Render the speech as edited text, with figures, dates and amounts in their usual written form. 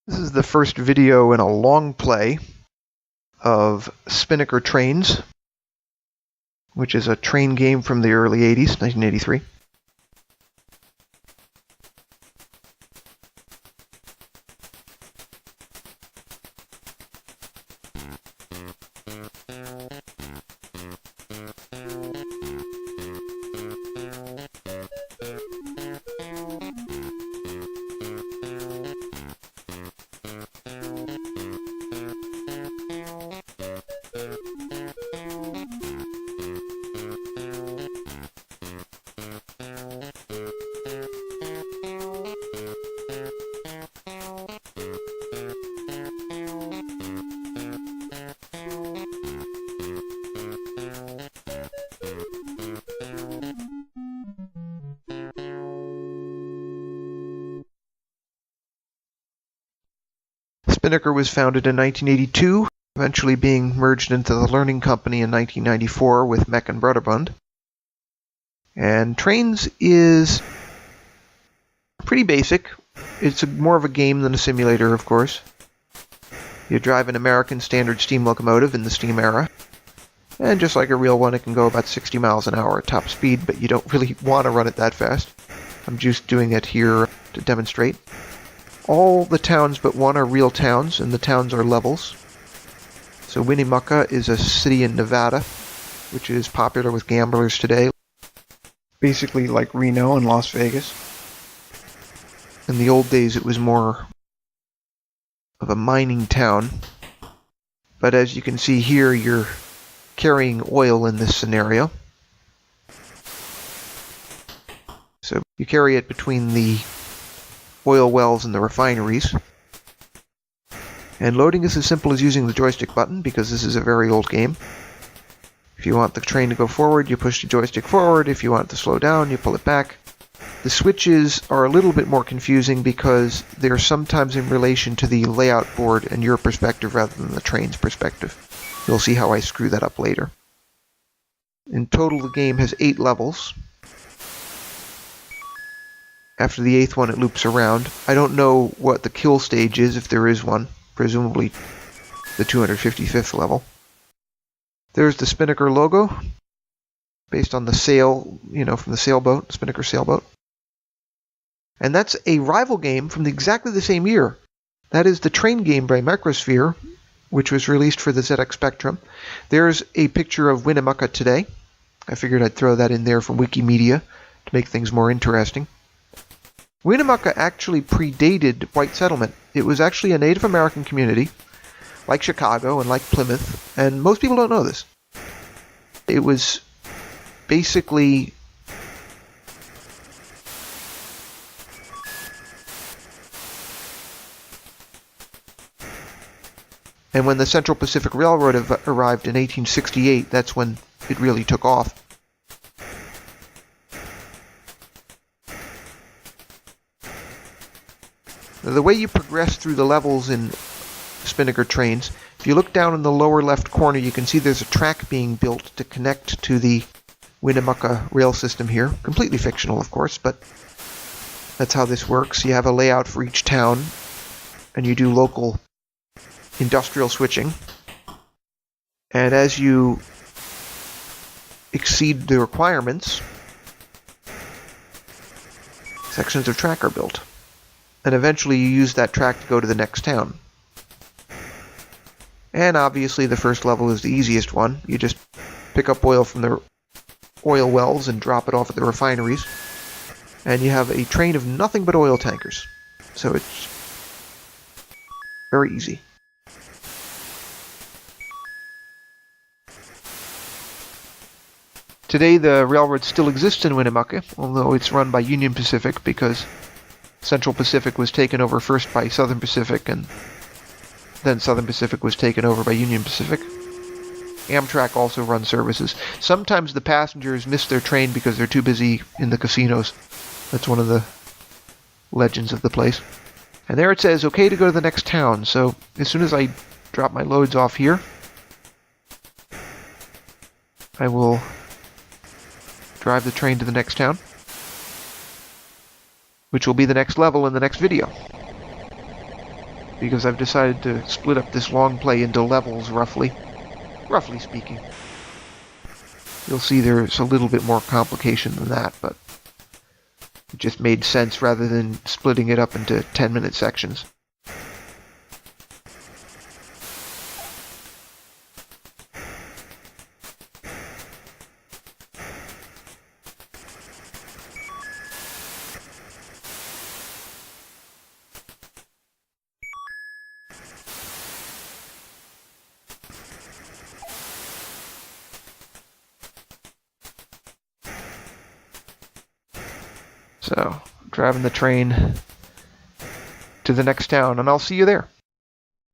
This is the first video in a long play of Spinnaker Trains, which is a train game from the early 80s, 1983. Spinnaker was founded in 1982, eventually being merged into the Learning Company in 1994 with Mech and Broderbund. And Trains is pretty basic. It's more of a game than a simulator, of course. You drive an American standard steam locomotive in the steam era. And just like a real one, it can go about 60 miles an hour at top speed, but you don't really want to run it that fast. I'm just doing it here to demonstrate. All the towns but one are real towns, and the towns are levels. So Winnemucca is a city in Nevada, which is popular with gamblers today. Basically like Reno and Las Vegas. In the old days it was more of a mining town. But as you can see here, you're carrying oil in this scenario. So you carry it between the oil wells and the refineries. And loading is as simple as using the joystick button, because this is a very old game. If you want the train to go forward, you push the joystick forward. If you want it to slow down, you pull it back. The switches are a little bit more confusing because they're sometimes in relation to the layout board and your perspective rather than the train's perspective. You'll see how I screw that up later. In total, the game has 8 levels. After the 8th one, it loops around. I don't know what the kill stage is, if there is one. Presumably the 255th level. There's the Spinnaker logo, based on the sail, from the sailboat, Spinnaker sailboat. And that's a rival game from exactly the same year. That is the train game by Microsphere, which was released for the ZX Spectrum. There's a picture of Winnemucca today. I figured I'd throw that in there from Wikimedia to make things more interesting. Winnemucca actually predated white settlement. It was actually a Native American community, like Chicago and like Plymouth, and most people don't know this. It was basically and when the Central Pacific Railroad arrived in 1868, that's when it really took off. The way you progress through the levels in Spinnaker Trains, if you look down in the lower left corner, you can see there's a track being built to connect to the Winnemucca rail system here. Completely fictional, of course, but that's how this works. You have a layout for each town, and you do local industrial switching. And as you exceed the requirements, sections of track are built. And eventually you use that track to go to the next town. And obviously the first level is the easiest one. You just pick up oil from the oil wells and drop it off at the refineries. And you have a train of nothing but oil tankers. So it's very easy. Today the railroad still exists in Winnemucca, although it's run by Union Pacific because Central Pacific was taken over first by Southern Pacific, and then Southern Pacific was taken over by Union Pacific. Amtrak also runs services. Sometimes the passengers miss their train because they're too busy in the casinos. That's one of the legends of the place. And there it says, okay to go to the next town. So as soon as I drop my loads off here, I will drive the train to the next town, which will be the next level in the next video. because I've decided to split up this long play into levels roughly speaking. You'll see there's a little bit more complication than that, but it just made sense rather than splitting it up into 10-minute sections. So, driving the train to the next town, and I'll see you there.